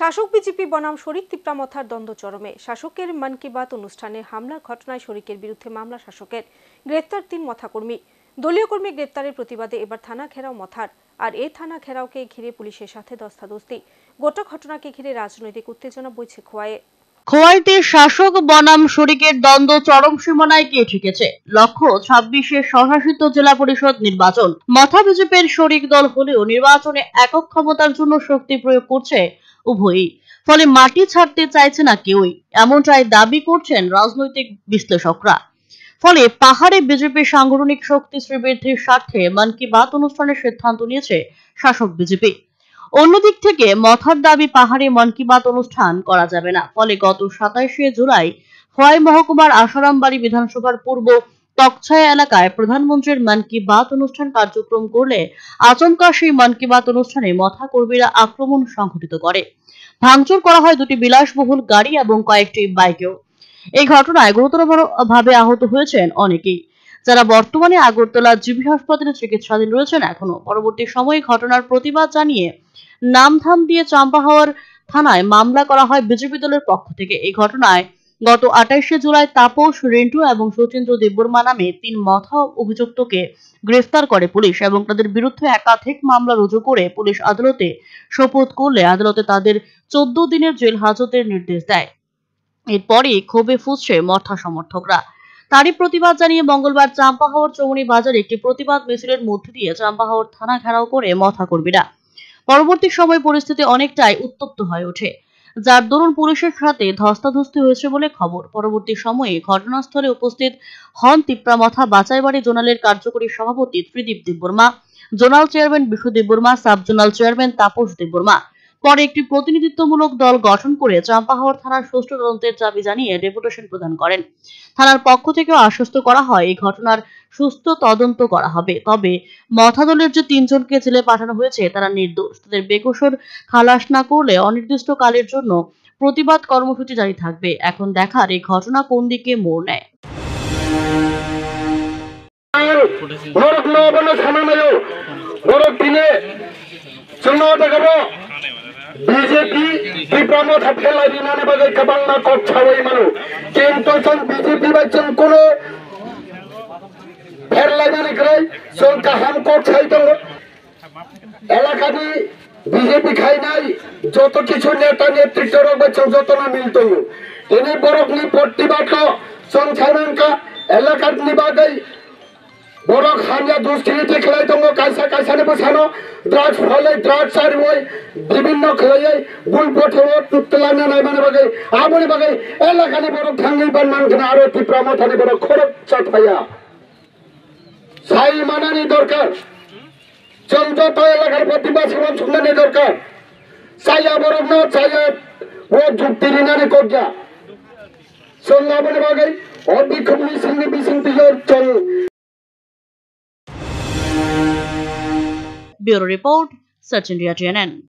শাসক বিজেপি বনাম শরিক তিপ্রামথার দ্বন্দ্ব চরমে। শাসকের মন কি বাত অনুষ্ঠানে হামলার ঘটনায় শরিকের বিরুদ্ধে মামলা। শাসকের গ্রেফতার 3 মথাকর্মী। দলীয় কর্মী গ্রেফতারের প্রতিবাদে এবার থানা ঘেরাও মথার। আর এই থানা ঘেরাওকে ঘিরে পুলিশের সাথে ধস্তাধস্তি। গোটা ঘটনাকে ঘিরে রাজনৈতিক উত্তেজনা বইছে খোয়াইয়ে। খোয়াইতে শাসক বনাম শরিকের দ্বন্দ্ব চরম সীমানায় গিয়ে ঠেকেছে। লক্ষ্য 26-এর স্বশাসিত জেলা পরিষদ নির্বাচন। মথা বিজেপির শরিক দল হলেও নির্বাচনে একক ক্ষমতার জন্য শক্তি প্রয়োগ করছে উভয়ই। ফলে মাটি ছাড়তে চাইছে না কেউই, এমনটাই দাবি করছেন রাজনৈতিক বিশ্লেষকরা। ফলে পাহাড়ে বিজেপির সাংগঠনিক শক্তি শ্রীবৃদ্ধির স্বার্থে মন কি বাত অনুষ্ঠানের সিদ্ধান্ত নিয়েছে শাসক বিজেপি। অন্যদিক থেকে মথার দাবি পাহাড়ে মন কি বাত অনুষ্ঠান করা যাবে না। ফলে গত 27শে জুলাই খোয়াই মহকুমার আসারামবাড়ি বিধানসভার পূর্ব তকছায়া এলাকায় প্রধানমন্ত্রীর মন কি বাত অনুষ্ঠান কার্যক্রম করলে আচমকা সেই মন কি বাত অনুষ্ঠানে মথা কর্মীরা আক্রমণ সংঘটিত করে। ভাঙচুর করা হয় 2টি বিলাসবহুল গাড়ি এবং কয়েকটি বাইকেও। এই ঘটনায় গুরুতরভাবে আহত হয়েছেন অনেকেই, যারা বর্তমানে আগরতলা জিবি হাসপাতালে চিকিৎসাধীন রয়েছেন এখনো। পরবর্তী সময়ে ঘটনার প্রতিবাদ জানিয়ে নামধাম দিয়ে চাম্পাহাওর থানায় মামলা করা হয় বিজেপি দলের পক্ষ থেকে। এই ঘটনায় গত 28শে জুলাই তাপস, রিন্টু এবং সচিন্দ্র দেববর্মা নামে 3 মথা অভিযুক্তকে গ্রেফতার করে পুলিশ এবং তাদের বিরুদ্ধে একাধিক মামলা রুজু করে পুলিশ আদালতে সোপর্দ করলে আদালতে তাদের 14 দিনের জেল হাজতের নির্দেশ দেয়। এরপরই ক্ষোভে ফুঁসছে মথা সমর্থকরা। তারই প্রতিবাদ জানিয়ে মঙ্গলবার চাম্পাহাওর চৌমুনি বাজারে একটি প্রতিবাদ মিছিলের মধ্যে দিয়ে চাম্পাহাওর থানা ঘেরাও করে মথা কর্মীরা। পরবর্তী সময় পরিস্থিতি অনেকটাই উত্তপ্ত হয়ে ওঠে, যার দরুন পুলিশের সাথে ধস্তাধস্তি হয়েছে বলে খবর। পরবর্তী সময়ে ঘটনাস্থলে উপস্থিত হন তিপ্রামথা বাচাইবাড়ি জোনালের কার্যকরী সভাপতি Tridip Debbarma, zonal chairman Bishu Debbarma, sub zonal chairman Tapas Debbarma. পরে একটি প্রতিনিধিত্বমূলক দল গঠন করে চাম্পাহাওর থানার সুষ্ঠু তদন্তের দাবি জানিয়ে ডেপুটেশন প্রদান করেন। থানার পক্ষ থেকেও আশ্বস্ত করা হয় এই ঘটনার সুষ্ঠু তদন্ত করা হবে। তবে মথা দলের যে 3 জনকে জেলে পাঠানো হয়েছে তারা নির্দোষ। তাদের বেকসুর খালাস না করলে অনির্দিষ্টকালের জন্য প্রতিবাদ কর্মসূচি জারি থাকবে। এখন দেখার এই ঘটনা কোন দিকে মোড় নেয়। বিজেপি বিপ্রমথা ফেলাই বিমানে বাজে কাবান্না করছে ওই মানুষ কিন্তু বিজেপি বাচ্চন কোন ফেরলাই মানে করে সরকার হাম করছে তো এলাকাটি বিজেপি খাই নাই যত কিছু নেতা নেতৃত্ব বাচ্চন যত না মিলত তিনি বরফনি প্রতিবাদ সংখ্যানকা এলাকার নিবাদাই বড় খানিয়া দুষ্কৃতি খেলাই দঙ্গ কাইসা কাইসানে বসানো দ্রাজ ফলে দ্রাজ সারি ওই বিভিন্ন খেলাই গুল পথে তুতলানে নাই মানে বাগে আমনি বাগে এলাকানি বড় ভাঙ্গি বান মানখানে আরো তিপ্রামথানি বড় খরচ চাপাইয়া সাই মানানি দরকার যত এলাকার প্রতিবাদ সমাধানের দরকার চাইয়া বড় না চাইয়া ও যুক্তি রিনানি করজা সঙ্গে আমনি বাগে অবিক্ষোভ মিছিল চল। Bureau Report, Search India TNN।